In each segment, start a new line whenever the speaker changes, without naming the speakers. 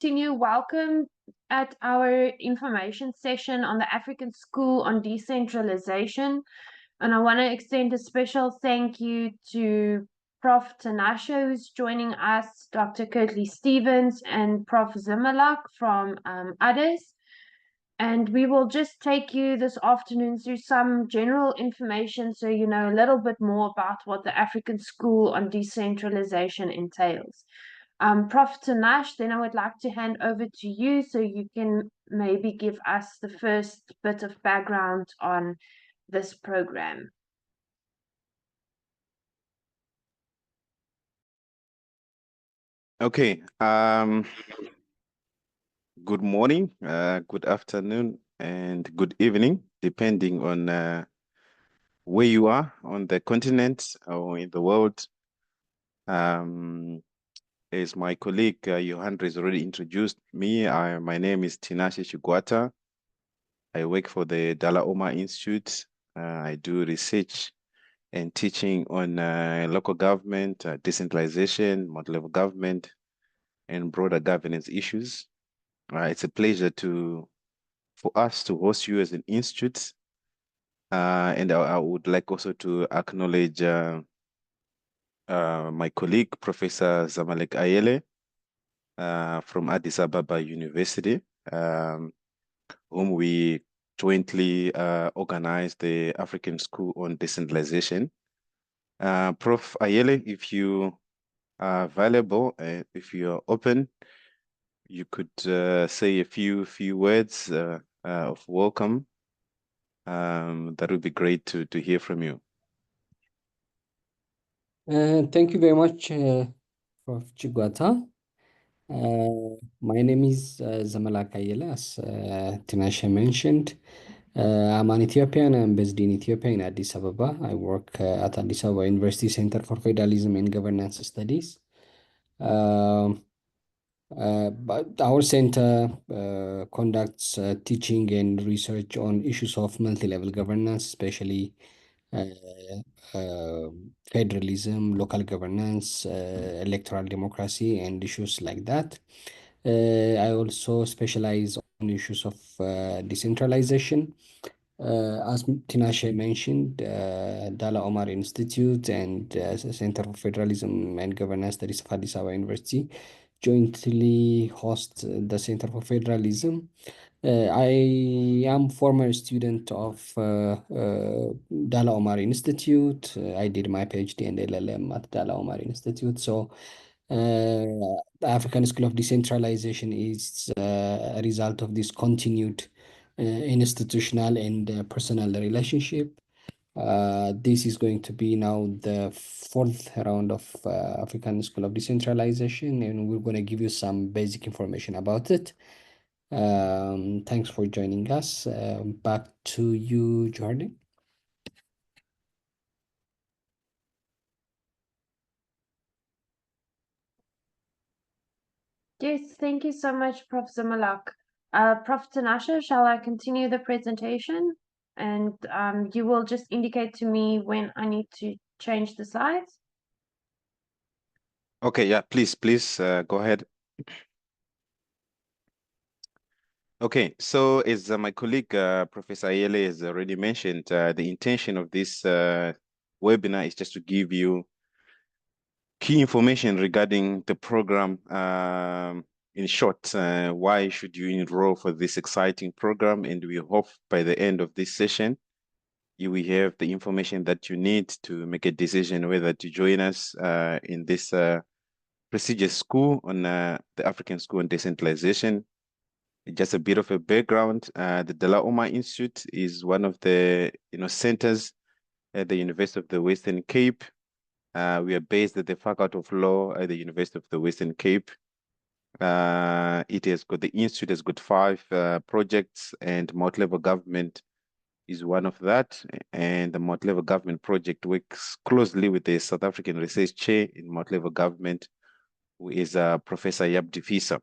Continue. Welcome at our information session on the African School on Decentralization. And I want to extend a special thank you to Prof. Tanasha, who's joining us, Dr. Kirtley Stevens, and Prof. Zimalak from others. And we will just take you this afternoon through some general information so you know a little bit more about what the African School on Decentralization entails. Prof. Tanash, then I would like to hand over to you so you can maybe give us the first bit of background on this program.
Okay. Good morning, good afternoon, and good evening, depending on where you are on the continent or in the world. As my colleague Johan has already introduced me, my name is Tinashe Chigwata. I work for the Dalla Omar Institute. I do research and teaching on local government, decentralization, multi-level government, and broader governance issues. It's a pleasure for us to host you as an institute. And I would like also to acknowledge my colleague, Professor Zamalek Ayele from Addis Ababa University, whom we jointly organized the African School on Decentralization. Prof. Ayele, if you are available, if you're open, you could say a few words of welcome. That would be great to hear from you.
Thank you very much, Prof. Chigwata. My name is Zamalak Ayele, as Tinashe mentioned. I'm an Ethiopian. I'm based in Ethiopia, in Addis Ababa. I work at Addis Ababa University Center for Federalism and Governance Studies. But our center conducts teaching and research on issues of multi-level governance, especially federalism, local governance, electoral democracy, and issues like that. I also specialize on issues of decentralization. As Tinashe mentioned, Dalla Omar Institute and Center for Federalism and Governance Studies of Addis Ababa University jointly host the Center for Federalism. I am former student of Dalla Omar Institute. I did my PhD and LLM at Dalla Omar Institute. So the African School of Decentralization is a result of this continued institutional and personal relationship. This is going to be now the fourth round of African School of Decentralization, and we're going to give you some basic information about it. Thanks for joining us. Back to you, Jordan.
Yes, thank you so much, Prof. Zamalak. Prof. Tanasha, shall I continue the presentation? And you will just indicate to me when I need to change the slides.
Okay, yeah, please go ahead. Okay, so as my colleague, Professor Ayele has already mentioned, the intention of this webinar is just to give you key information regarding the program. In short, why should you enroll for this exciting program? And we hope by the end of this session, you will have the information that you need to make a decision whether to join us in this prestigious school on the African School on Decentralization. Just a bit of a background, the Dalla Omar Institute is one of the centers at the University of the Western Cape. We are based at the Faculty of Law at the University of the Western Cape. The institute has got 5 projects, and multi-level government is one of that. And the multi-level government project works closely with the South African Research Chair in multi-level government, who is Professor Yab Difisa.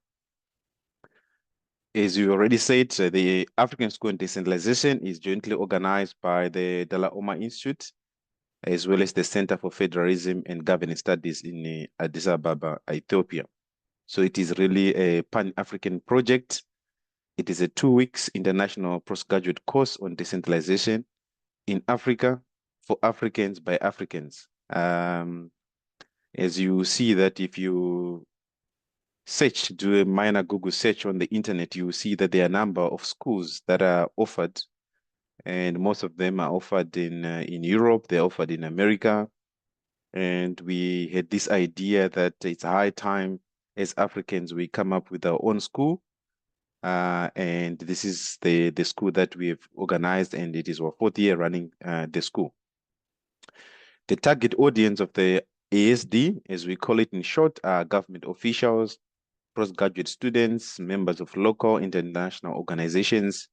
As you already said, the African School on Decentralization is jointly organized by the Dalla Omar Institute, as well as the Center for Federalism and Governance Studies in Addis Ababa, Ethiopia. So it is really a Pan-African project. It is a 2 weeks international postgraduate course on decentralization in Africa for Africans by Africans. As you see that if you search, do a minor Google search on the internet, you will see that there are a number of schools that are offered, and most of them are offered in Europe, they're offered in America. And we had this idea that it's high time as Africans we come up with our own school. And this is the school that we've organized, and it is our 4th year running the school. The target audience of the ASD, as we call it in short, are government officials, postgraduate students, members of local international organizations,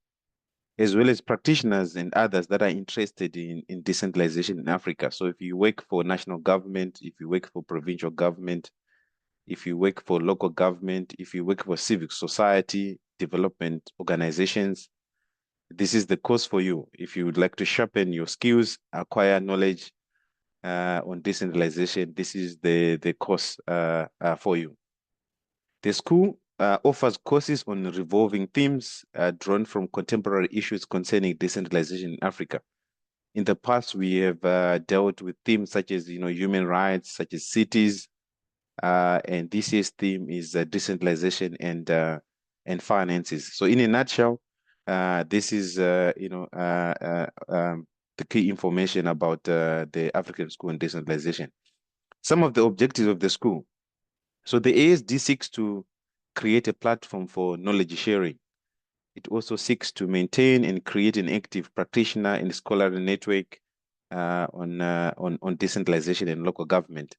as well as practitioners and others that are interested in decentralization in Africa. So if you work for national government, if you work for provincial government, if you work for local government, if you work for civic society, development organizations, this is the course for you. If you would like to sharpen your skills, acquire knowledge on decentralization, this is the course for you. The school offers courses on revolving themes drawn from contemporary issues concerning decentralization in Africa. In the past, we have dealt with themes such as human rights, such as cities, and this year's theme is decentralization and finances. So, in a nutshell, this is the key information about the African School and decentralization. Some of the objectives of the school. So the ASD seeks to create a platform for knowledge sharing. It also seeks to maintain and create an active practitioner and scholarly network on decentralization and local government.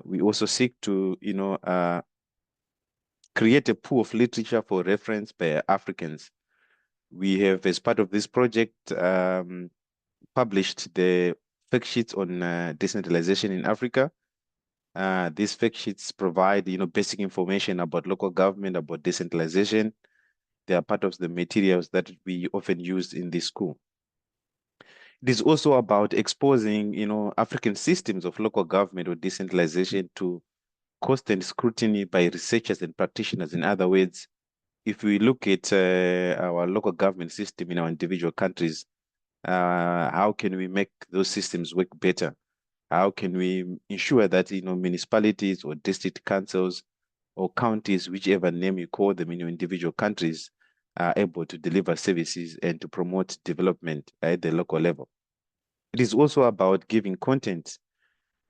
We also seek to, create a pool of literature for reference by Africans. We have, as part of this project, published the fact sheets on decentralization in Africa. These fact sheets provide, basic information about local government, about decentralization. They are part of the materials that we often use in this school. It is also about exposing, African systems of local government or decentralization to constant scrutiny by researchers and practitioners. In other words, if we look at our local government system in our individual countries, how can we make those systems work better? How can we ensure that municipalities or district councils or counties, whichever name you call them in your individual countries, are able to deliver services and to promote development at the local level? It is also about giving content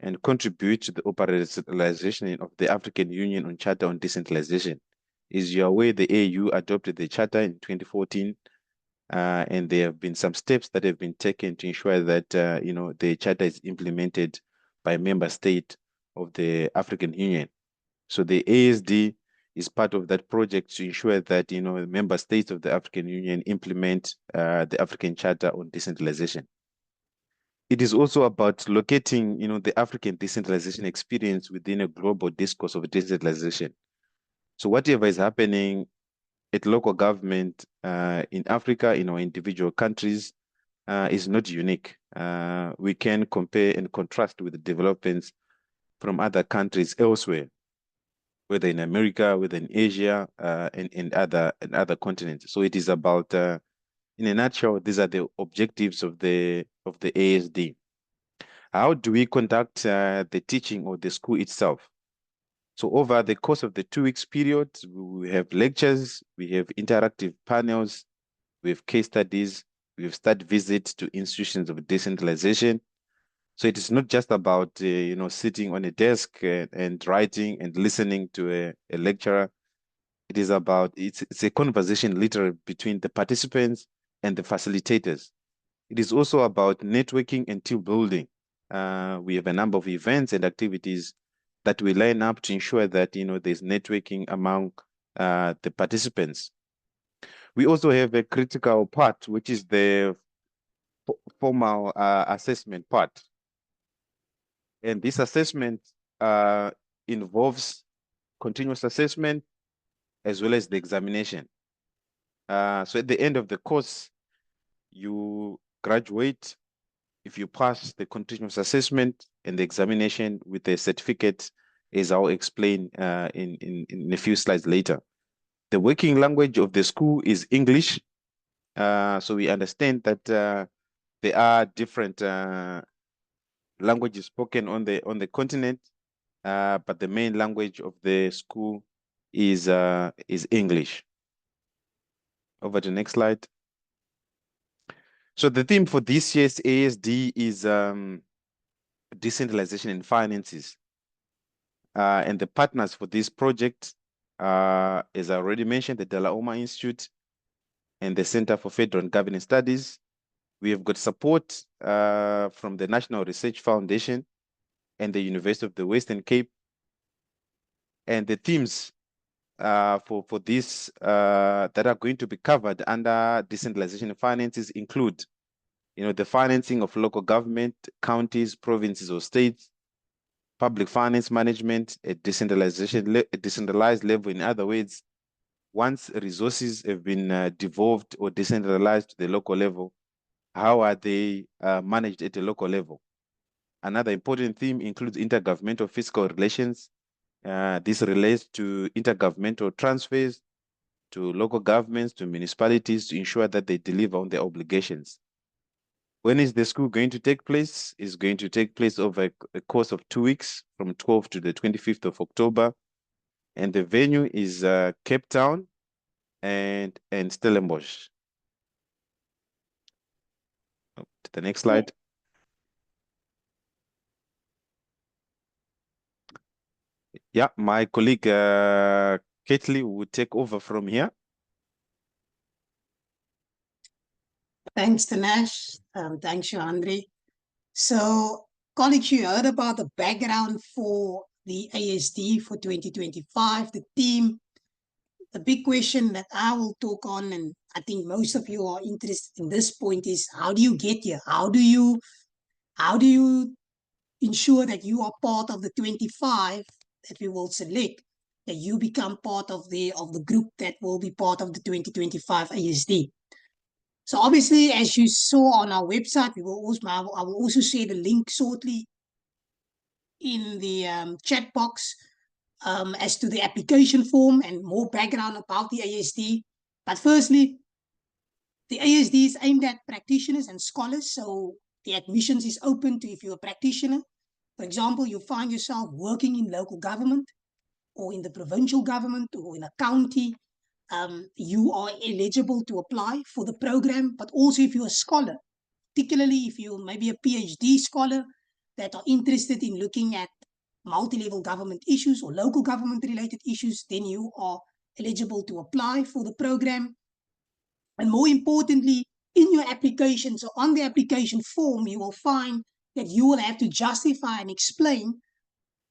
and contribute to the operationalization of the African Union on Charter on Decentralization. As you're aware, the AU adopted the Charter in 2014, and there have been some steps that have been taken to ensure that the Charter is implemented by member state of the African Union. So the ASD is part of that project to ensure that member states of the African Union implement the African Charter on Decentralization. It is also about locating, the African decentralization experience within a global discourse of decentralization. So whatever is happening at local government in Africa, in our individual countries, is not unique. We can compare and contrast with the developments from other countries elsewhere, whether in America, whether in Asia, and other continents. So it is about, in a nutshell, these are the objectives of the ASD. How do we conduct the teaching of the school itself? So over the course of the 2 weeks period, we have lectures, we have interactive panels, we have case studies, we have study visits to institutions of decentralization. So it is not just about sitting on a desk and writing and listening to a lecturer. It is about it's a conversation literally between the participants and the facilitators. It is also about networking and team building. We have a number of events and activities that we line up to ensure that there's networking among the participants. We also have a critical part, which is the formal assessment part. And this assessment involves continuous assessment as well as the examination. So at the end of the course, you graduate if you pass the continuous assessment and the examination with a certificate as I'll explain in a few slides later. The working language of the school is English. So we understand that there are different languages spoken on the continent, but the main language of the school is English. Over to the next slide. So the theme for this year's ASD is decentralization in finances. And the partners for this project, as I already mentioned, the De La Oma Institute and the Center for Federal and Governance Studies. We have got support from the National Research Foundation and the University of the Western Cape. And the themes for this that are going to be covered under decentralization of finances include, the financing of local government, counties, provinces, or states, public finance management at decentralized level. In other words, once resources have been devolved or decentralized to the local level, how are they managed at a local level? Another important theme includes intergovernmental fiscal relations. This relates to intergovernmental transfers to local governments, to municipalities, to ensure that they deliver on their obligations. When is the school going to take place? It's going to take place over a course of 2 weeks, from 12th to the 25th of October. And the venue is Cape Town and Stellenbosch. To the next slide. Yeah, my colleague Katley will take over from here.
Thanks, Dinesh. Thanks, Andre. So, colleagues, you heard about the background for the ASD for 2025, the theme. The big question that I will talk on, and I think most of you are interested in this point, is how do you get here? How do you ensure that you are part of the 25 that we will select, that you become part of the group that will be part of the 2025 ASD? So obviously, as you saw on our website, I will also share the link shortly in the chat box as to the application form and more background about the ASD. But firstly, the ASD is aimed at practitioners and scholars. So the admissions is open to if you're a practitioner. For example, you find yourself working in local government or in the provincial government or in a county. You are eligible to apply for the program, but also if you're a scholar, particularly if you're maybe a PhD scholar that are interested in looking at multi-level government issues or local government related issues, then you are eligible to apply for the program. And more importantly, in your application, so on the application form, you will find that you will have to justify and explain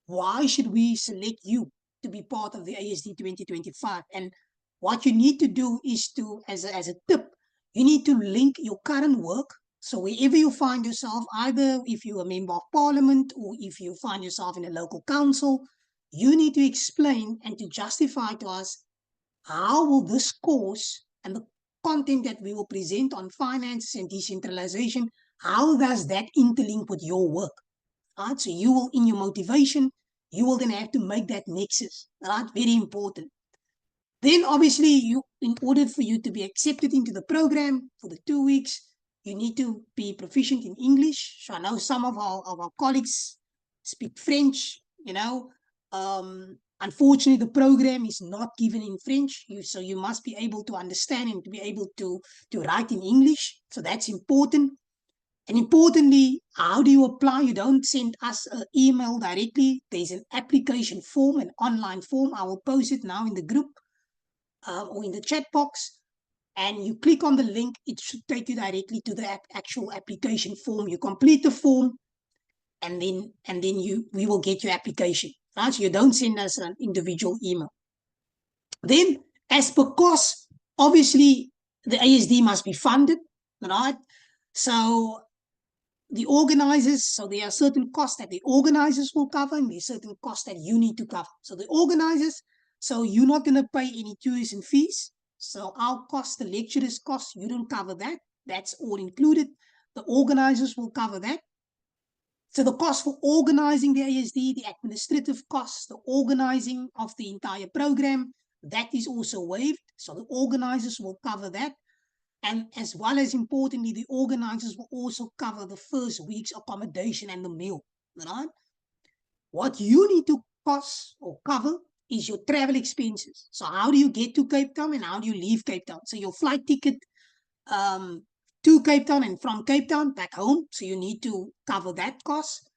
why should we select you to be part of the ASD 2025. And what you need to do is to, as a tip, you need to link your current work. So wherever you find yourself, either if you're a member of parliament or if you find yourself in a local council, you need to explain and to justify to us how will this course and the content that we will present on finances and decentralization, how does that interlink with your work? Right? So you will, in your motivation, you will then have to make that nexus. Right? Very important. Then obviously, in order for you to be accepted into the program for the 2 weeks, you need to be proficient in English. So I know some of our colleagues speak French, unfortunately, the program is not given in French, so you must be able to understand and to be able to write in English. So that's important. And importantly, how do you apply? You don't send us an email directly. There's an application form, an online form. I will post it now in the group or in the chat box. And you click on the link. It should take you directly to the actual application form. You complete the form, and then we will get your application. Right? So you don't send us an individual email. Then, as per cost, obviously the ASD must be funded, right? So the organizers, so there are certain costs that the organizers will cover, and there are certain costs that you need to cover. So the organizers, so you're not going to pay any tuition fees. So our cost, the lecturers' cost, you don't cover that. That's all included. The organizers will cover that. So the cost for organizing the ASD, the administrative costs, the organizing of the entire program, that is also waived. So the organizers will cover that. And as well as importantly, the organizers will also cover the first week's accommodation and the meal. Right? What you need to cost or cover is your travel expenses. So how do you get to Cape Town and how do you leave Cape Town? So your flight ticket to Cape Town and from Cape Town back home. So you need to cover that cost.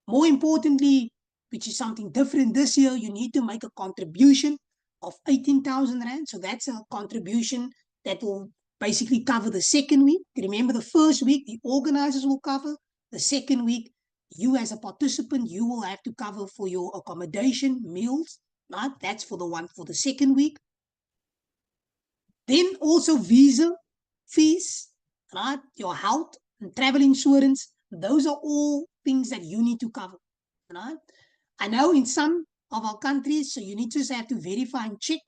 More importantly, which is something different this year, you need to make a contribution of 18,000 Rand. So that's a contribution that will basically cover the second week. Remember, the first week, the organizers will cover. The second week, you as a participant, you will have to cover for your accommodation, meals, right? That's for the second week. Then also visa fees, right? Your health and travel insurance. Those are all things that you need to cover, right? I know in some of our countries, so you need to have to verify and check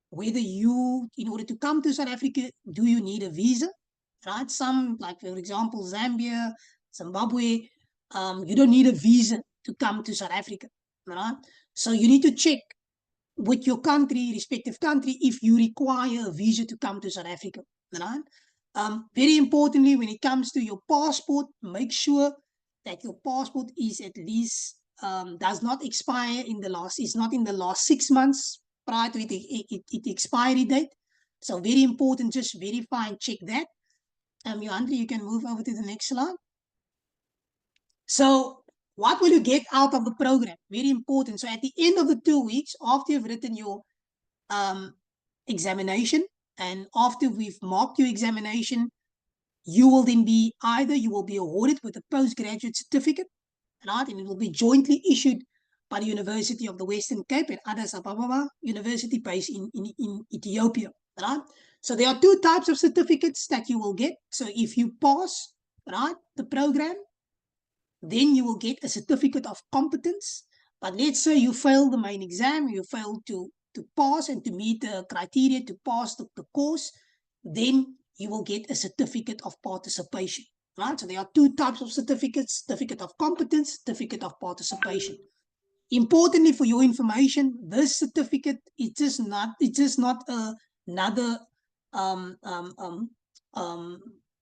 whether you, in order to come to South Africa, do you need a visa, right? Some, like for example, Zambia, Zimbabwe, you don't need a visa to come to South Africa, right? So you need to check with your country, respective country, if you require a visa to come to South Africa, right? Very importantly, when it comes to your passport, make sure that your passport is at least does not expire is not in the last 6 months prior to its expiry date. So very important, just verify and check that. Johandri, you can move over to the next slide. So what will you get out of the program? Very important. So at the end of the 2 weeks, after you've written your examination and after we've marked your examination, you will then be you will be awarded with a postgraduate certificate, right? And it will be jointly issued by the University of the Western Cape and Addis Ababa University based in Ethiopia, right? So there are 2 types of certificates that you will get. So if you pass, right, the program, then you will get a certificate of competence. But let's say you fail the main exam, you fail to pass and to meet the criteria to pass the course, then you will get a certificate of participation, right? So there are 2 types of certificates: certificate of competence, certificate of participation. Importantly for your information, this certificate is just not another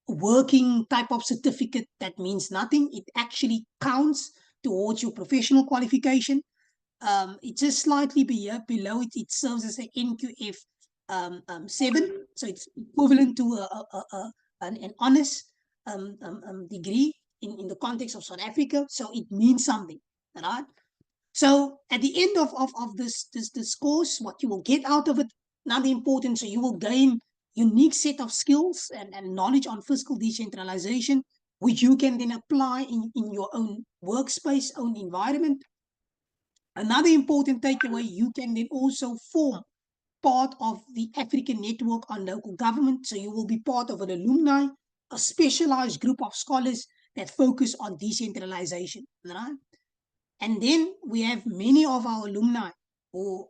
working type of certificate that means nothing. It actually counts towards your professional qualification. It's just slightly below it. It serves as an NQF 7, so it's equivalent to an honors degree in the context of South Africa. So it means something, right? So at the end of this course, what you will get out of it, another important, so you will gain unique set of skills and knowledge on fiscal decentralization, which you can then apply in your own workspace, own environment. Another important takeaway, you can then also form part of the African Network on Local Government. So you will be part of an alumni, a specialized group of scholars that focus on decentralization, right? And then we have many of our alumni who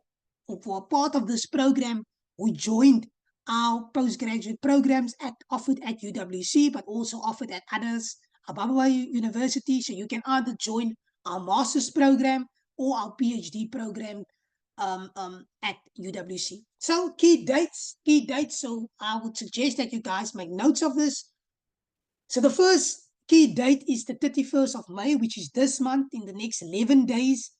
are part of this program who joined our postgraduate programs offered at UWC, but also offered at Addis Ababa University. So you can either join our master's program or our PhD program at UWC. So key dates. So I would suggest that you guys make notes of this. So the first key date is the 31st of May, which is this month. In the next 11 days,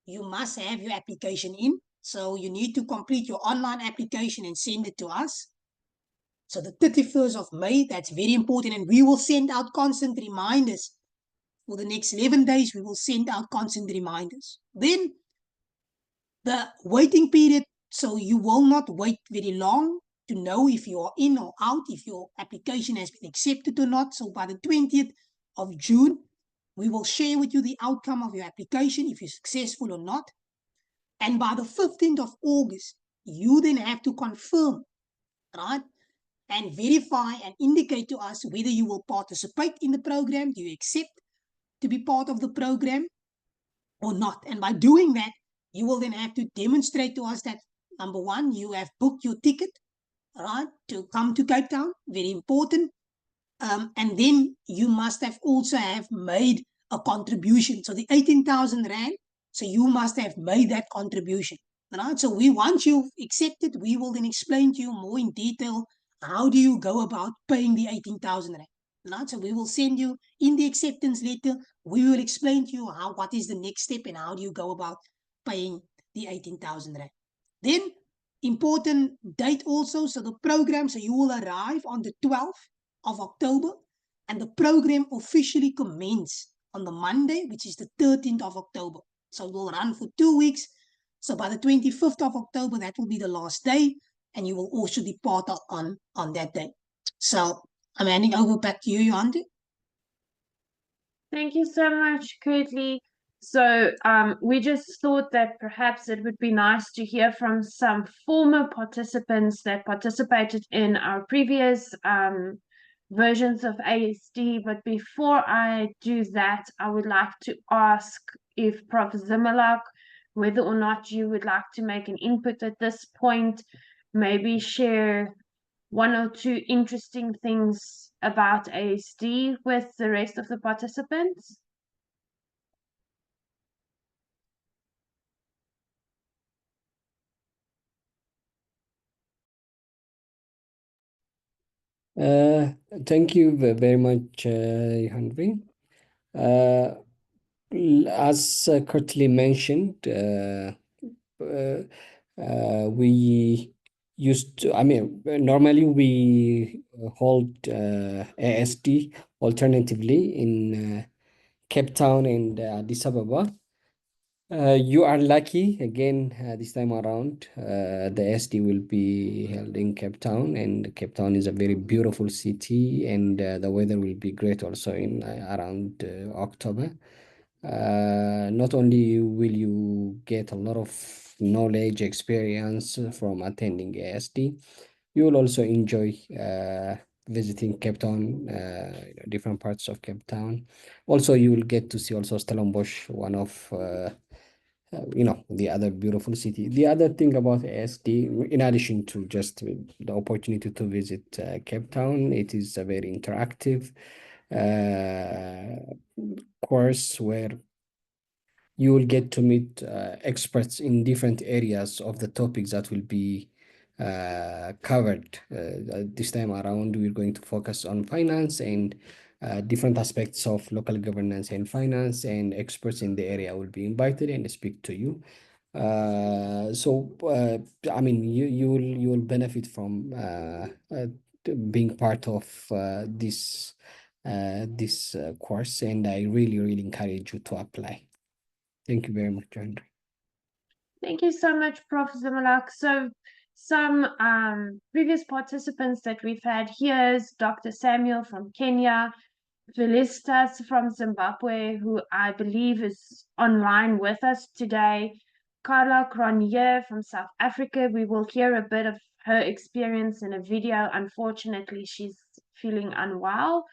you must have your application in. So you need to complete your online application and send it to us. So the 31st of May, that's very important. And we will send out constant reminders. For the next 11 days, we will send out constant reminders. Then the waiting period, so you will not wait very long to know if you are in or out, if your application has been accepted or not. So by the 20th of June, we will share with you the outcome of your application, if you're successful or not. And by the 15th of August, you then have to confirm, right, and verify and indicate to us whether you will participate in the program, do you accept to be part of the program or not. And by doing that, you will then have to demonstrate to us that, number one, you have booked your ticket, right, to come to Cape Town, very important. And then you must have also have made a contribution. So the 18,000 Rand, so you must have made that contribution. Right? So once you've accepted, we will then explain to you more in detail how do you go about paying the 18,000 Rand. Right? So we will send you in the acceptance letter, we will explain to you what is the next step and how do you go about paying the 18,000 Rand. Then, important date also, so the program, so you will arrive on the 12th of October and the program officially commences on the Monday, which is the 13th of October. So it will run for 2 weeks. So by the 25th of October, that will be the last day, and you will also depart on that day. So I'm handing over back to you, Yandi.
Thank you so much, Curtly. So we just thought that perhaps it would be nice to hear from some former participants that participated in our previous versions of ASD. But before I do that, I would like to ask if Prof. Zimmerlach, whether or not you would like to make an input at this point, maybe share one or two interesting things about ASD with the rest of the participants.
Thank you very much, Henry. As Curtly mentioned, we used to, normally we hold ASD alternatively in Cape Town and Addis Ababa. You are lucky again this time around. The SD will be held in Cape Town, and Cape Town is a very beautiful city, and the weather will be great also in around October. Not only will you get a lot of knowledge, experience from attending ASD, you will also enjoy visiting Cape Town, different parts of Cape Town. Also, you will get to see also Stellenbosch, one of the other beautiful city. The other thing about ASD, in addition to just the opportunity to visit Cape Town, it is a very interactive course where you will get to meet experts in different areas of the topics that will be covered. This time around, we're going to focus on finance and different aspects of local governance and finance, and experts in the area will be invited and speak to you. You will benefit from being part of this course, and I really encourage you to apply. Thank you very much, Andre.
Thank you so much, Prof. Zimmerlach. So some previous participants that we've had here is Dr. Samuel from Kenya, Felicitas from Zimbabwe, who I believe is online with us today, Carla Cronier from South Africa. We will hear a bit of her experience in a video. Unfortunately, she's feeling unwell.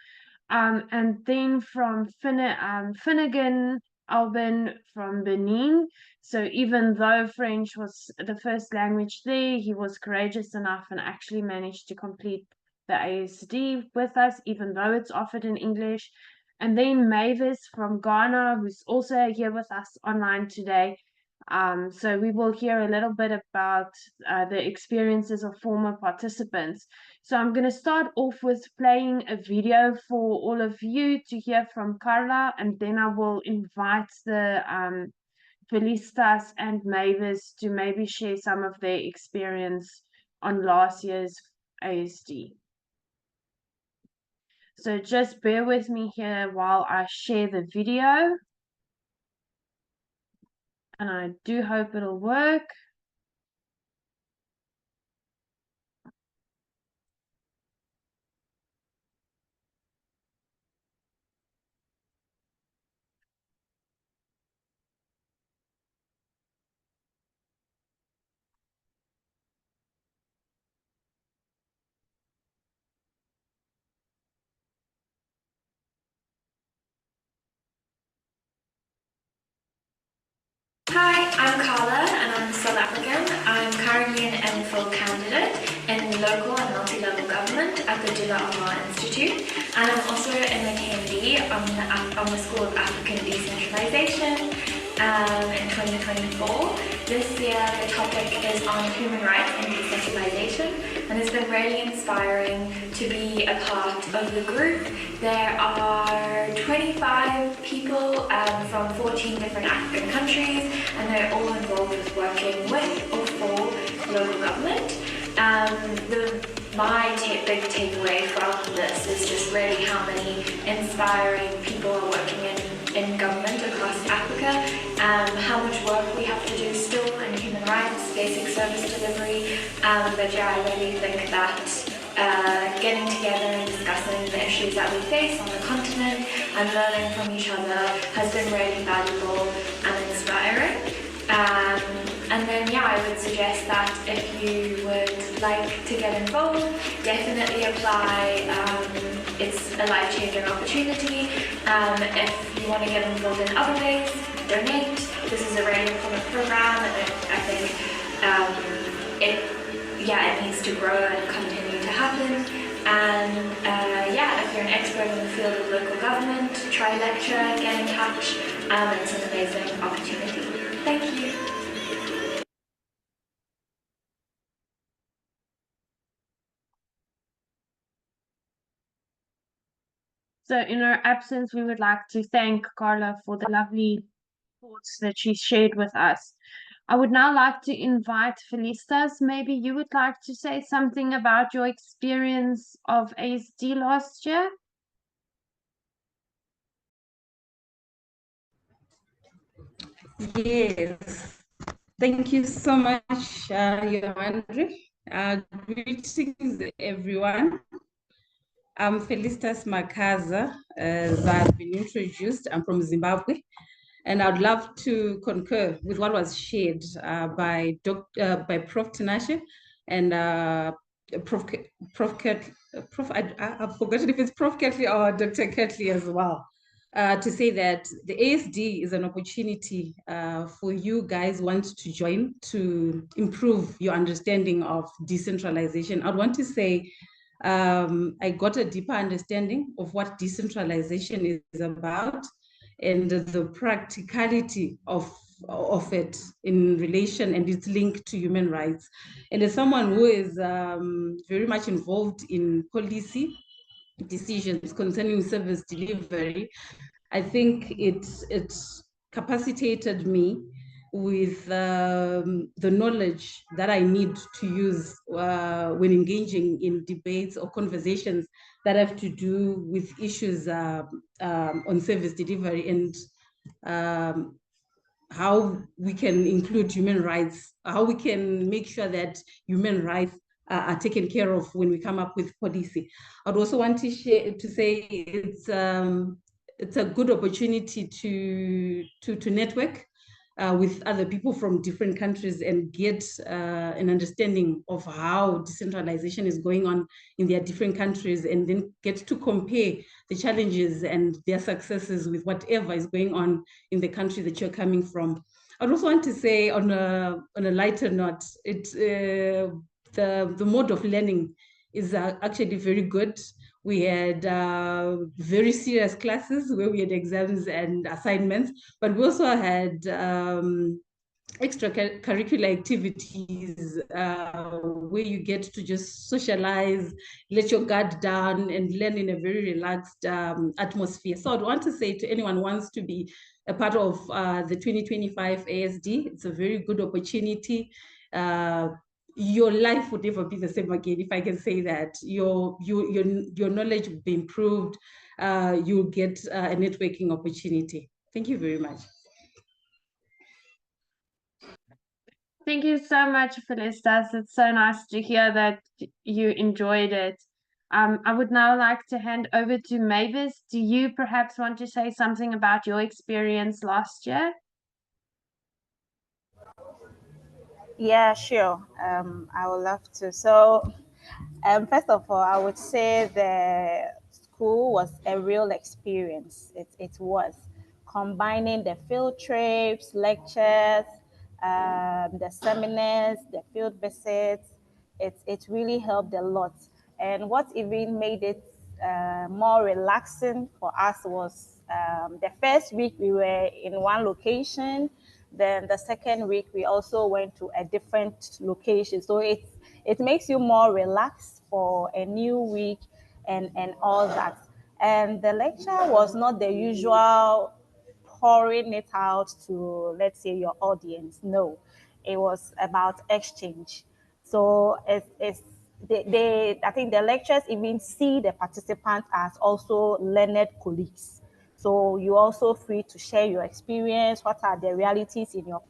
And then from Finnegan Albin from Benin. So even though French was the first language there, he was courageous enough and actually managed to complete the ASD with us, even though it's offered in English. And then Mavis from Ghana, who's also here with us online today. So we will hear a little bit about the experiences of former participants. So I'm going to start off with playing a video for all of you to hear from Carla, and then I will invite the Felicitas and Mavis to maybe share some of their experience on last year's ASD. So just bear with me here while I share the video. And I do hope it'll work.
Hi, I'm Carla and I'm South African. I'm currently an MPhil candidate in local and multi-level government at the Dilla Omar Institute, and I'm also an attendee on the School of African Decentralisation in 2024. This year the topic is on human rights and decentralisation, and it's been really inspiring to be a part of the group. There are 25 people from 14 different African countries, and they're all involved with working with or for local government. My big takeaway from this is just really how many inspiring people are working in government across Africa, how much work we have to do still in human rights, basic service delivery, but yeah, I really think that getting together and discussing the issues that we face on the continent and learning from each other has been really valuable and inspiring. And then, yeah, I would suggest that if you would like to get involved, definitely apply. It's a life-changing opportunity. If you want to get involved in other ways, donate. This is a really important program, and I think it needs to grow and continue to happen. And if you're an expert in the field of local government, try lecture, get in touch. It's an amazing opportunity. Thank you.
So in her absence, we would like to thank Carla for the lovely thoughts that she shared with us. I would now like to invite Felicitas. Maybe you would like to say something about your experience of ASD last year?
Yes, thank you so much, Yohandri. Greetings, everyone. I'm Felicitas Makaza, as I've been introduced. I'm from Zimbabwe, and I'd love to concur with what was shared by Prof. Tinashe and Prof. I've forgotten if it's Prof. Ketley or Dr. Ketley as well. To say that the ASD is an opportunity for you guys who want to join to improve your understanding of decentralization. I'd want to say I got a deeper understanding of what decentralization is about and the practicality of it in relation and its link to human rights. And as someone who is very much involved in policy decisions concerning service delivery, I think it capacitated me with the knowledge that I need to use when engaging in debates or conversations that have to do with issues on service delivery and how we can include human rights, how we can make sure that human rights are taken care of when we come up with policy. I'd also want to say it's a good opportunity to network with other people from different countries and get an understanding of how decentralization is going on in their different countries, and then get to compare the challenges and their successes with whatever is going on in the country that you're coming from. I'd also want to say on a lighter note, the mode of learning is actually very good. We had very serious classes where we had exams and assignments, but we also had extracurricular activities where you get to just socialize, let your guard down, and learn in a very relaxed atmosphere. So I'd want to say to anyone who wants to be a part of the 2025 ASD, it's a very good opportunity. Your life would never be the same again, if I can say that. Your knowledge will be improved. You'll get a networking opportunity. Thank you very much.
Thank you so much, Felicitas. It's so nice to hear that you enjoyed it. I would now like to hand over to Mavis. Do you perhaps want to say something about your experience last year?
Yeah, sure. I would love to. So, first of all, I would say the school was a real experience. It was combining the field trips, lectures, the seminars, the field visits. It really helped a lot. And what even made it more relaxing for us was the first week we were in one location. Then the second week we also went to a different location. So it makes you more relaxed for a new week and all that. And the lecture was not the usual pouring it out to, let's say, your audience. No, it was about exchange. So I think the lecturers even see the participants as also learned colleagues. So you're also free to share your experience. What are the realities in your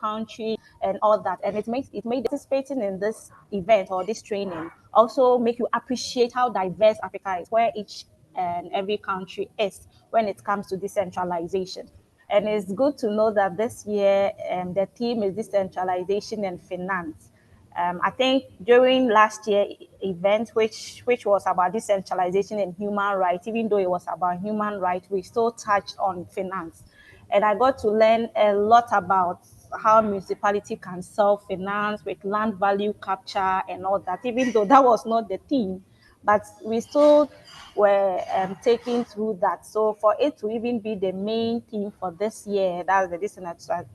country and all that, and it made participating in this event or this training also make you appreciate how diverse Africa is, where each and every country is when it comes to decentralization. And it's good to know that this year the theme is decentralization and finance. I think during last year event, which was about decentralization and human rights, even though it was about human rights, we still touched on finance. And I got to learn a lot about how municipality can self-finance with land value capture and all that, even though that was not the theme, but we still were taking through that. So for it to even be the main theme for this year, that's the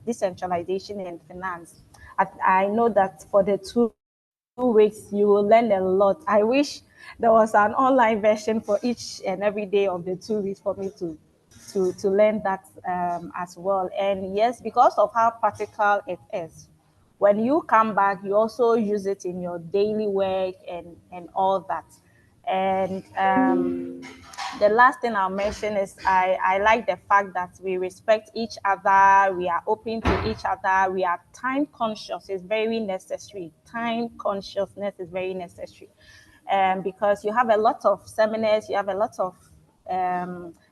decentralization and finance, I know that for the 2 weeks you will learn a lot. I wish there was an online version for each and every day of the 2 weeks for me to learn that as well. And yes, because of how practical it is, when you come back, you also use it in your daily work and all that. And the last thing I'll mention is I like the fact that we respect each other, we are open to each other, we are time conscious. It's very necessary. Time consciousness is very necessary. Because you have a lot of seminars, you have a lot of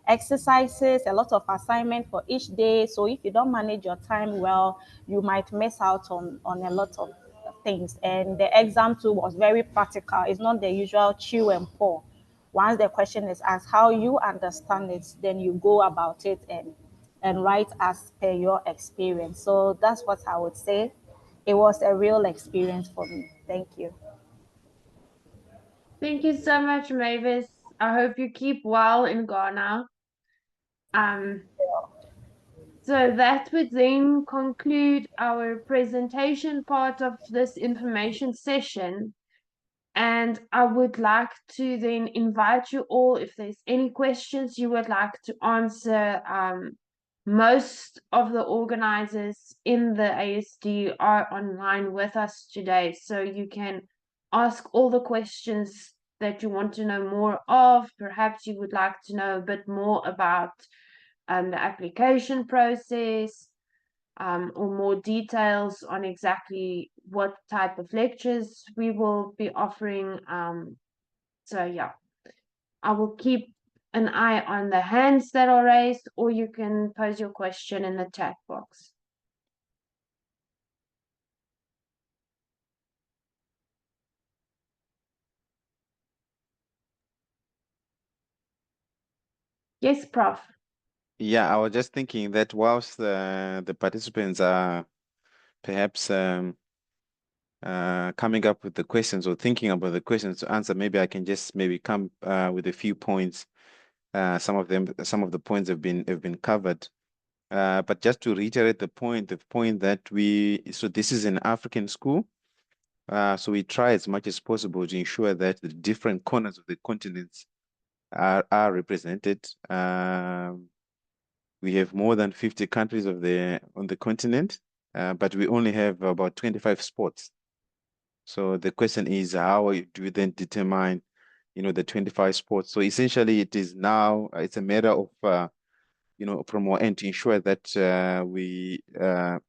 exercises, a lot of assignment for each day. So if you don't manage your time well, you might miss out on a lot of things. And the exam too was very practical. It's not the usual chew and pour. Once the question is asked how you understand it, then you go about it and write as per your experience. So that's what I would say. It was a real experience for me. Thank you.
Thank you so much, Mavis. I hope you keep well in Ghana. So that would then conclude our presentation part of this information session. And I would like to then invite you all, if there's any questions you would like to answer. Most of the organizers in the ASD are online with us today, so you can ask all the questions that you want to know more of. Perhaps you would like to know a bit more about the application process, or more details on exactly what type of lectures we will be offering. So yeah, I will keep an eye on the hands that are raised, or you can pose your question in the chat box. Yes, Prof.
Yeah, I was just thinking that whilst the participants are perhaps coming up with the questions or thinking about the questions to answer, maybe I can just maybe come with a few points. Some of the points have been covered. But just to reiterate the point that so this is an African school. So we try as much as possible to ensure that the different corners of the continents are represented. We have more than 50 countries on the continent, but we only have about 25 sports. So the question is, how do we then determine, the 25 sports? So essentially, it is now it's a matter of from our end to ensure that we have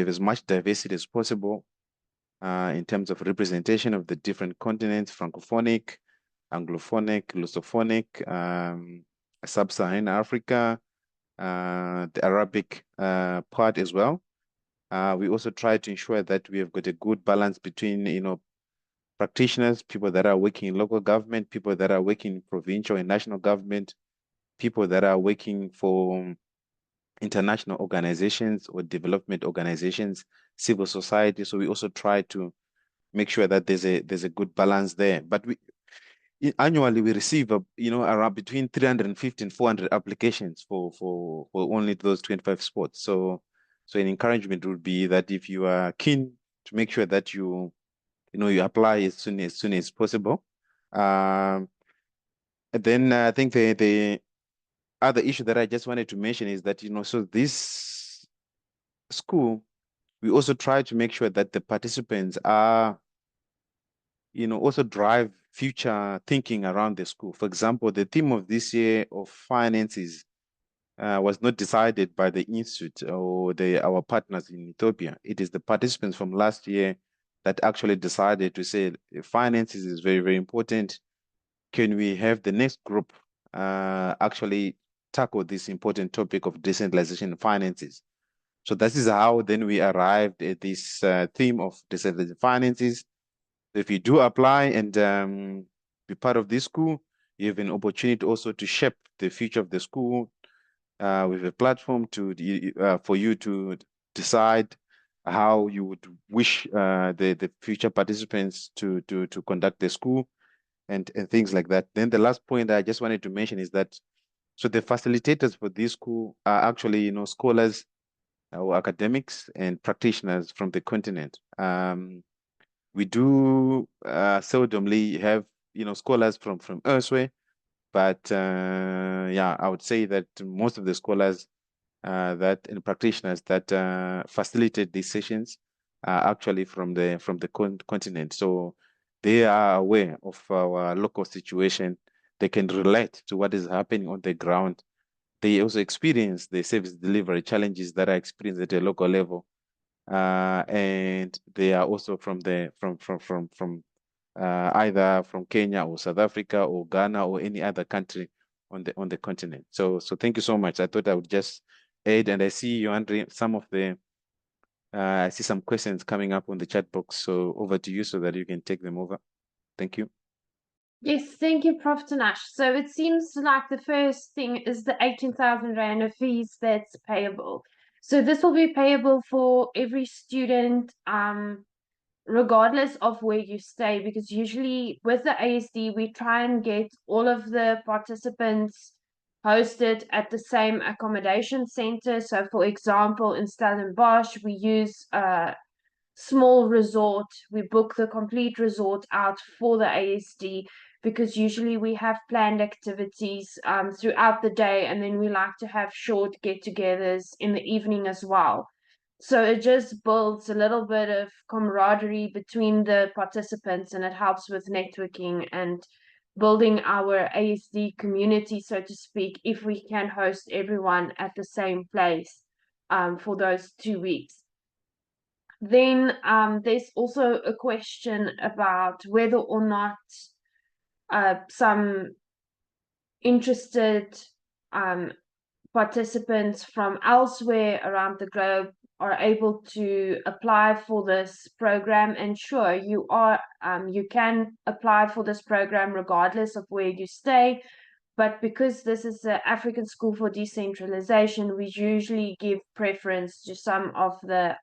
as much diversity as possible in terms of representation of the different continents: Francophonic, Anglophonic, Lusophonic, Sub-Saharan Africa, the Arabic part as well. We also try to ensure that we have got a good balance between, practitioners, people that are working in local government, people that are working in provincial and national government, people that are working for international organizations or development organizations, civil society. So we also try to make sure that there's a good balance there. But annually we receive around between 350 and 400 applications for only those 25 spots. So an encouragement would be that if you are keen to make sure that you apply as soon as possible. And then I think the other issue that I just wanted to mention is that so this school, we also try to make sure that the participants are also drive future thinking around the school. For example, the theme of this year of finances was not decided by the institute or our partners in Ethiopia. It is the participants from last year that actually decided to say finances is very, very important. Can we have the next group actually tackle this important topic of decentralization finances? So this is how then we arrived at this theme of decentralization finances. If you do apply and be part of this school, you have an opportunity also to shape the future of the school with a platform for you to decide how you would wish the future participants to conduct the school and things like that. Then the last point I just wanted to mention is that so the facilitators for this school are actually scholars or academics and practitioners from the continent. We do seldomly have scholars from elsewhere, but yeah, I would say that most of the scholars and practitioners that facilitate these sessions are actually from the continent. So they are aware of our local situation. They can relate to what is happening on the ground. They also experience the service delivery challenges that are experienced at a local level. And they are also from either from Kenya or South Africa or Ghana or any other country on the continent. So thank you so much. I thought I would just add, and I see you, Andre, some of the I see some questions coming up on the chat box. So over to you so that you can take them over. Thank you.
Yes, thank you, Prof. Tanash. So it seems like the first thing is the 18,000 Rand of fees that's payable. So this will be payable for every student, regardless of where you stay, because usually with the ASD, we try and get all of the participants hosted at the same accommodation center. So for example, in Stellenbosch, we use a small resort. We book the complete resort out for the ASD because usually we have planned activities throughout the day, and then we like to have short get-togethers in the evening as well. So it just builds a little bit of camaraderie between the participants, and it helps with networking and building our ASD community, so to speak, if we can host everyone at the same place for those 2 weeks. Then there's also a question about whether or not some interested participants from elsewhere around the globe are able to apply for this program. And sure, you can apply for this program regardless of where you stay. But because this is the African School for Decentralization, we usually give preference to some of the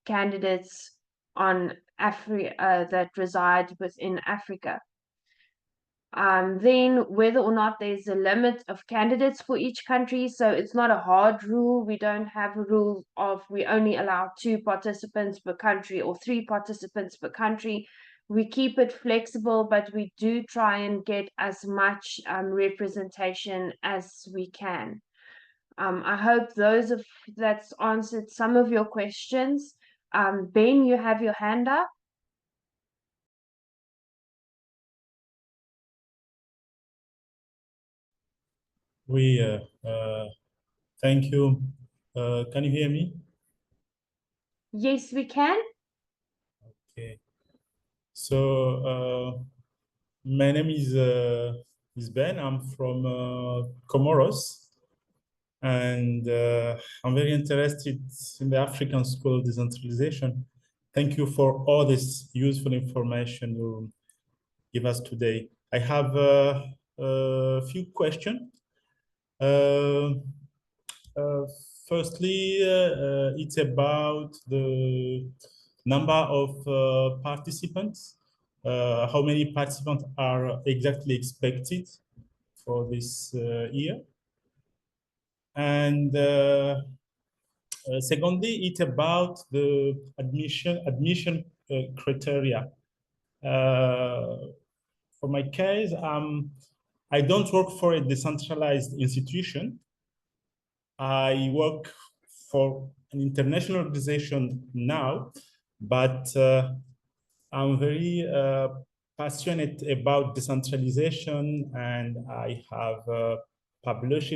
candidates on Africa that reside within Africa. Then whether or not there's a limit of candidates for each country. So it's not a hard rule. We don't have a rule of we only allow 2 participants per country or 3 participants per country. We keep it flexible, but we do try and get as much representation as we can. I hope that's answered some of your questions. Ben, you have your hand up.
Thank you. Can you hear me?
Yes, we can.
Okay. So my name is Ben. I'm from Comoros, and I'm very interested in the African School of Decentralization. Thank you for all this useful information you give us today. I have a few questions. Firstly, it's about the number of participants. How many participants are exactly expected for this year? And secondly, it's about the admission criteria. For my case, I don't work for a decentralized institution. I work for an international organization now, but I'm very passionate about decentralization, and I have published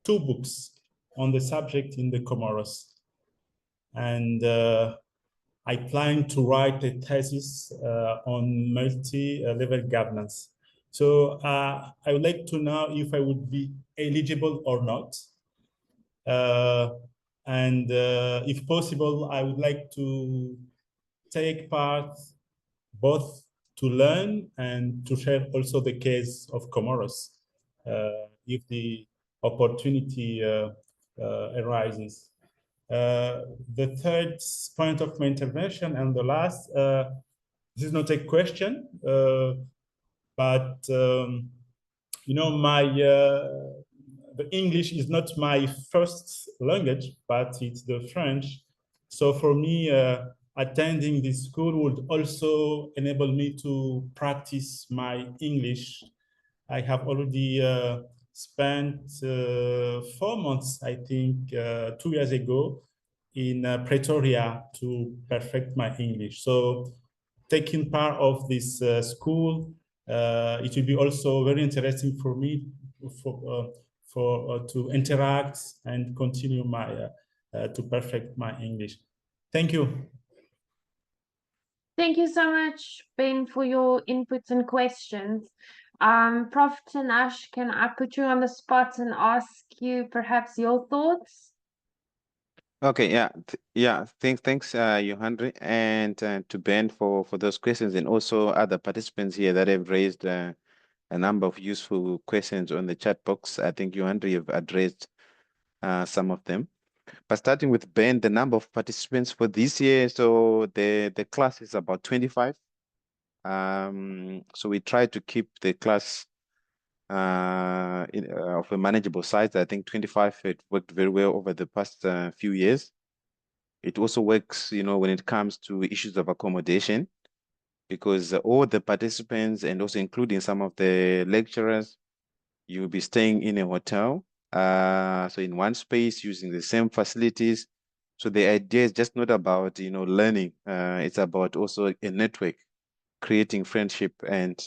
2 books on the subject in the Comoros. And I plan to write a thesis on multi-level governance. So I would like to know if I would be eligible or not. And if possible, I would like to take part both to learn and to share also the case of Comoros if the opportunity arises. The third point of my intervention and the last, this is not a question, but you know, the English is not my first language, but it's the French. So for me, attending this school would also enable me to practice my English. I have already spent 4 months, I think, 2 years ago in Pretoria to perfect my English. So taking part of this school, it will be also very interesting for me to interact and continue my to perfect my English. Thank you.
Thank you so much, Ben, for your inputs and questions. Prof. Tanash, can I put you on the spot and ask you perhaps your thoughts?
Okay, thanks, Johandri, and to Ben for those questions, and also other participants here that have raised a number of useful questions on the chat box. I think Johandri have addressed some of them. But starting with Ben, the number of participants for this year, so the class is about 25. So we try to keep the class of a manageable size. I think 25, it worked very well over the past few years. It also works, you know, when it comes to issues of accommodation, because all the participants and also including some of the lecturers, you'll be staying in a hotel. So in one space using the same facilities. So the idea is just not about, you know, learning. It's about also a network, creating friendship. And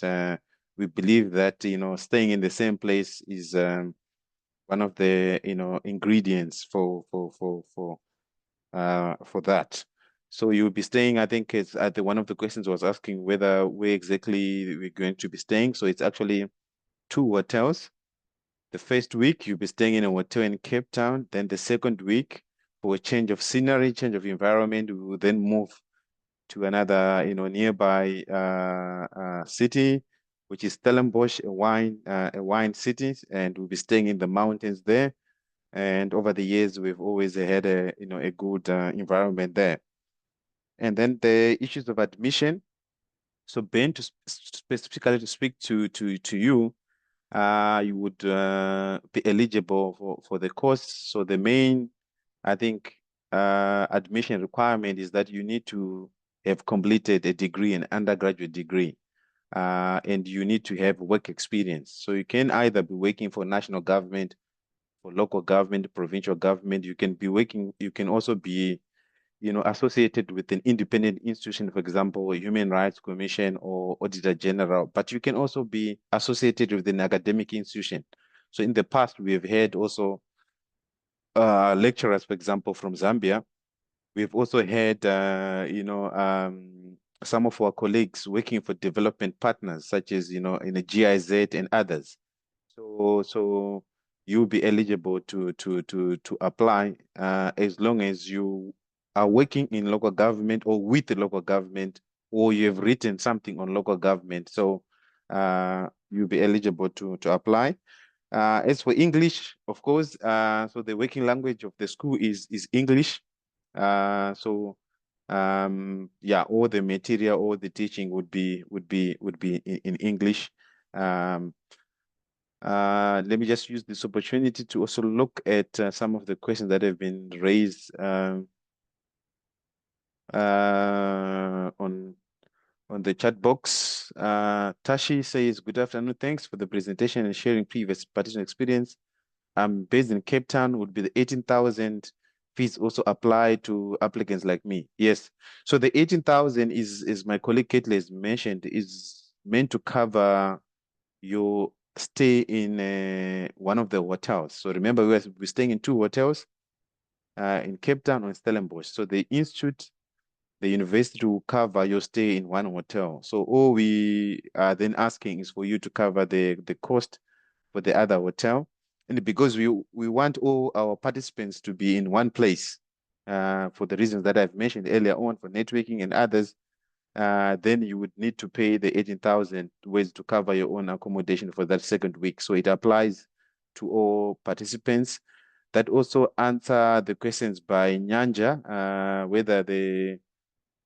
we believe that, you know, staying in the same place is one of the, you know, ingredients for that. So you'll be staying, I think it's at one of the questions was asking where exactly we're going to be staying. So it's actually 2 hotels. The first week you'll be staying in a hotel in Cape Town. Then the second week, for a change of scenery, change of environment, we will then move to another, you know, nearby city, which is Stellenbosch, a wine city, and we'll be staying in the mountains there. And over the years, we've always had a, you know, a good environment there. And then the issues of admission. So Ben, to specifically to speak to you, you would be eligible for the course. So the main, I think, admission requirement is that you need to have completed a degree, an undergraduate degree, and you need to have work experience. So you can either be working for national government, for local government, provincial government. You can be working, you can also be, you know, associated with an independent institution, for example, a Human Rights Commission or Auditor General, but you can also be associated with an academic institution. So in the past, we have had also lecturers, for example, from Zambia. We've also had, you know, some of our colleagues working for development partners, such as, you know, in the GIZ and others. So you'll be eligible to apply as long as you are working in local government or with the local government, or you have written something on local government. So you'll be eligible to apply. As for English, of course, so the working language of the school is English. So yeah, all the material, all the teaching would be in English. Let me just use this opportunity to also look at some of the questions that have been raised on the chat box. Tashi says, good afternoon, thanks for the presentation and sharing previous participant experience. I'm based in Cape Town. Would be the 18,000 fees also apply to applicants like me? Yes. So the 18,000 is my colleague Kettle has mentioned, is meant to cover your stay in one of the hotels. So remember, we're staying in 2 hotels in Cape Town or in Stellenbosch. So the institute, the university will cover your stay in 1 hotel. So all we are then asking is for you to cover the cost for the other hotel. And because we want all our participants to be in one place for the reasons that I've mentioned earlier on, for networking and others, then you would need to pay the 18,000 ways to cover your own accommodation for that 2nd week. So it applies to all participants. That also answer the questions by Nyanja, whether the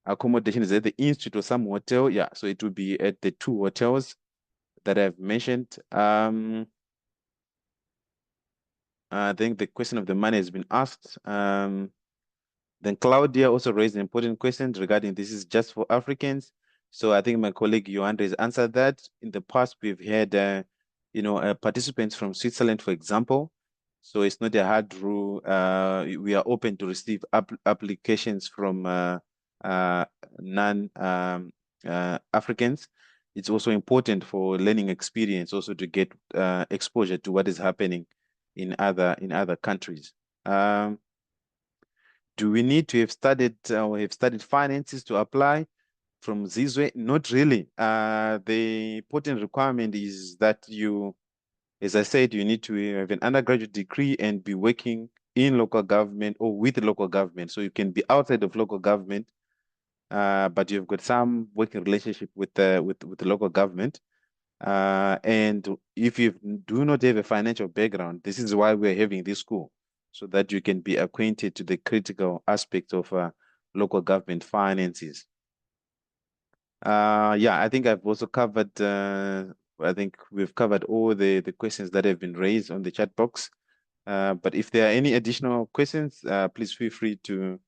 accommodation is at the institute or some hotel. Yeah, so it will be at the 2 hotels that I've mentioned. I think the question of the money has been asked. Then Claudia also raised an important question regarding this is just for Africans. So I think my colleague Johan has answered that. In the past, we've had, participants from Switzerland, for example. So it's not a hard rule. We are open to receive applications from non-Africans. It's also important for learning experience, also to get exposure to what is happening in other countries. Do we need to have studied finances to apply from Zizwe? Not really. The important requirement is that you, as I said, you need to have an undergraduate degree and be working in local government or with local government. So you can be outside of local government, but you've got some working relationship with the local government. And if you do not have a financial background, this is why we're having this school, so that you can be acquainted to the critical aspects of local government finances. Yeah, I think I've also covered, I think we've covered all the questions that have been raised on the chat box. But if there are any additional questions, please feel free to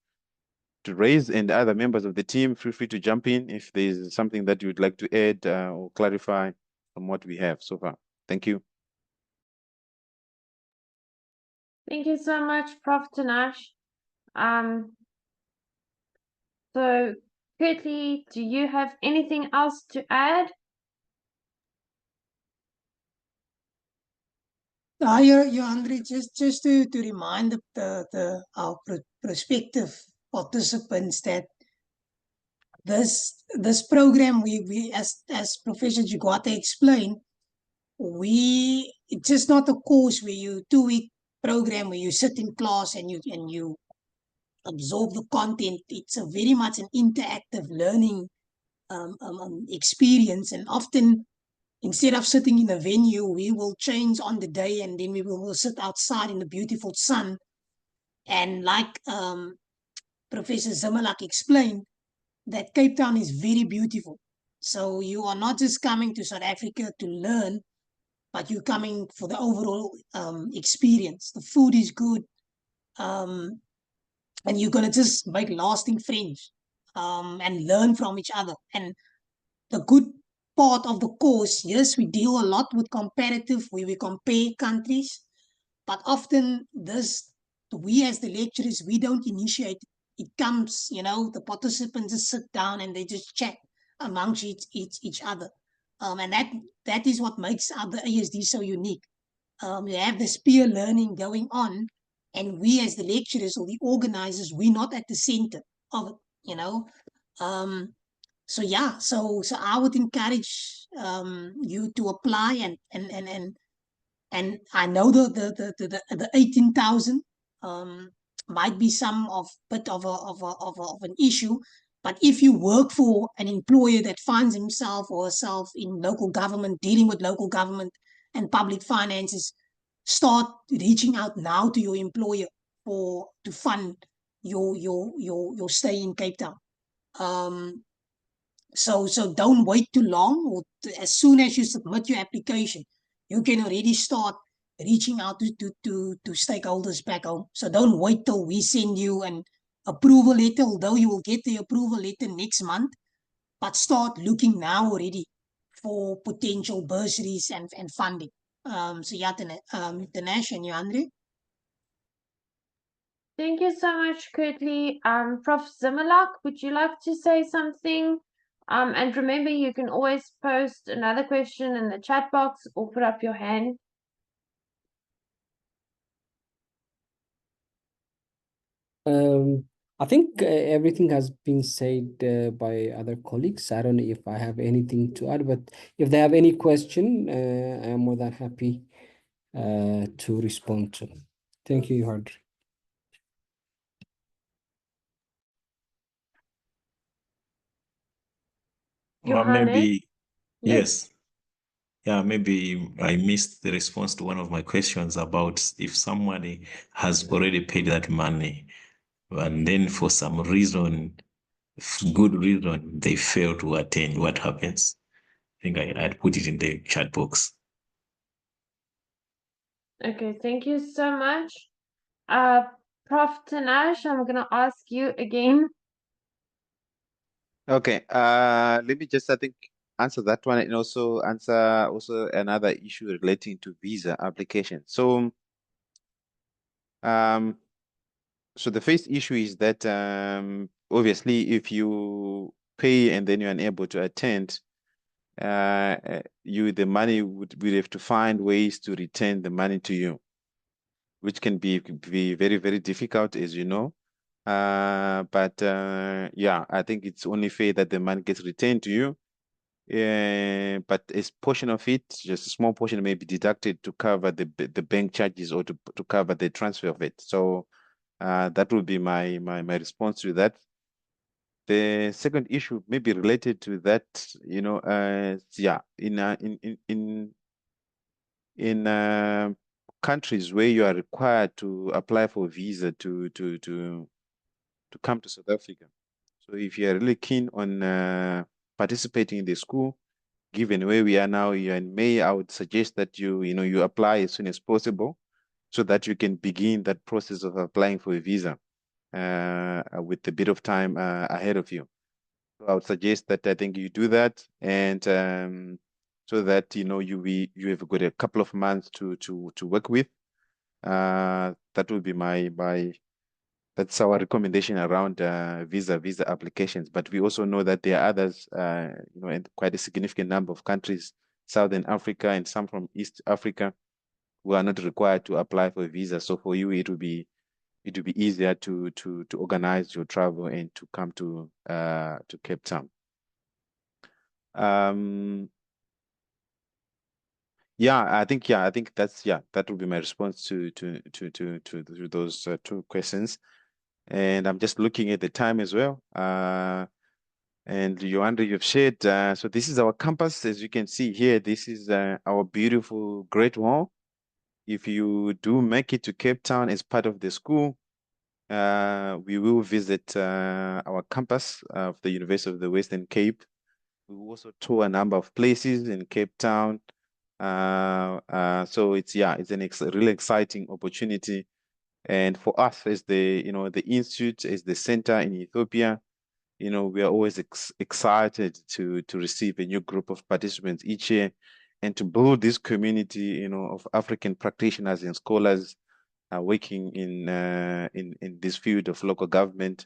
raise, and other members of the team, feel free to jump in if there's something that you would like to add or clarify from what we have so far. Thank you.
Thank you so much, Prof. Tanash. So, Kirtley, do you have anything else to add?
Yeah, Andre, just to remind our prospective participants that this program, we as Professor Jigwata explained, it's just not a course where you 2-week program where you sit in class and you absorb the content. It's a very much an interactive learning experience, and often instead of sitting in a venue, we will change on the day, and then we will sit outside in the beautiful sun. And like Professor Zimalak explained, that Cape Town is very beautiful. So you are not just coming to South Africa to learn, but you're coming for the overall experience. The food is good, and you're going to just make lasting friends and learn from each other. And the good part of the course, yes, we deal a lot with comparative, where we compare countries, but often we as the lecturers, we don't initiate. It comes, the participants just sit down and they just chat amongst each other. And that is what makes the ASD so unique. You have this peer learning going on, and we as the lecturers or the organizers, we're not at the center of it, so yeah, so I would encourage you to apply, and I know the 18,000 might be some of bit of an issue, but if you work for an employer that finds himself or herself in local government, dealing with local government and public finances, start reaching out now to your employer to fund your stay in Cape Town. So don't wait too long, or as soon as you submit your application, you can already start reaching out to stakeholders back home. So don't wait till we send you an approval letter, although you will get the approval letter next month, but start looking now already for potential bursaries and funding. So yeah, Dinesh and Johanre.
Thank you so much, Kurtley. Prof. Zimmerlach, would you like to say something? And remember, you can always post another question in the chat box or put up your hand.
I think everything has been said by other colleagues. I don't know if I have anything to add, but if they have any question, I am more than happy to respond to. Thank you, Johanre.
Maybe,
Yes.
yes. Yeah, maybe I missed the response to one of my questions about if somebody has already paid that money and then for some reason, good reason, they fail to attend, what happens? I think I'd put it in the chat box.
Okay, thank you so much. Prof. Tanash, I'm going to ask you again.
Okay, let me just, I think, answer that one and also answer another issue relating to visa application. So, so the first issue is that obviously if you pay and then you're unable to attend, the money would have to find ways to return the money to you, which can be very, very difficult, as you know. But yeah, I think it's only fair that the money gets returned to you. But a portion of it, just a small portion, may be deducted to cover the bank charges or to cover the transfer of it. So that would be my response to that. The second issue may be related to that, yeah, in countries where you are required to apply for visa to come to South Africa. So if you are really keen on participating in the school, given where we are now, you're in May, I would suggest that you apply as soon as possible so that you can begin that process of applying for a visa with a bit of time ahead of you. So I would suggest that I think you do that, and so that you have got a couple of months to work with. That would be that's our recommendation around visa applications. But we also know that there are others, and quite a significant number of countries, Southern Africa and some from East Africa, who are not required to apply for a visa. So for you, it will be easier to organize your travel and to come to Cape Town. I think that would be my response to those two questions. And I'm just looking at the time as well. And Johanre, you've shared. So this is our campus, as you can see here. This is our beautiful Great Wall. If you do make it to Cape Town as part of the school, we will visit our campus of the University of the Western Cape. We will also tour a number of places in Cape Town. So it's a really exciting opportunity. And for us as the institute, as the center in Ethiopia, we are always excited to receive a new group of participants each year and to build this community, of African practitioners and scholars working in this field of local government,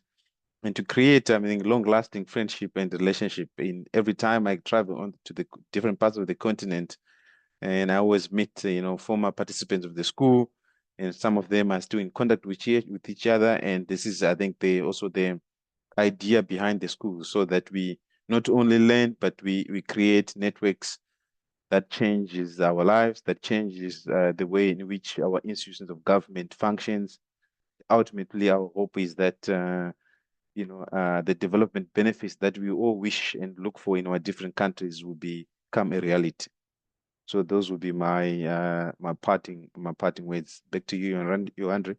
and to create, long-lasting friendship and relationship. In every time I travel on to the different parts of the continent, and I always meet, former participants of the school, and some of them are still in contact with each other. And this is, I think, the idea behind the school, so that we not only learn, but we create networks that changes our lives, that changes the way in which our institutions of government functions. Ultimately, our hope is that the development benefits that we all wish and look for in our different countries will become a reality. So those would be my my parting words. Back to you, Andre.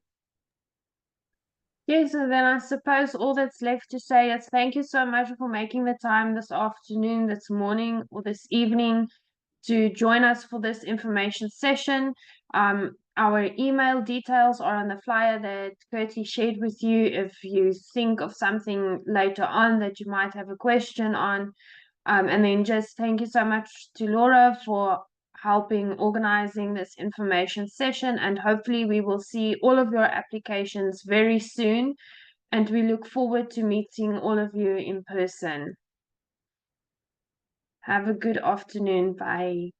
Yes, and then I suppose all that's left to say is thank you so much for making the time this afternoon, this morning, or this evening to join us for this information session. Our email details are on the flyer that Curtly shared with you if you think of something later on that you might have a question on. And then just thank you so much to Laura for helping organizing this information session, and hopefully we will see all of your applications very soon, and we look forward to meeting all of you in person. Have a good afternoon. Bye.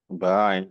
Bye.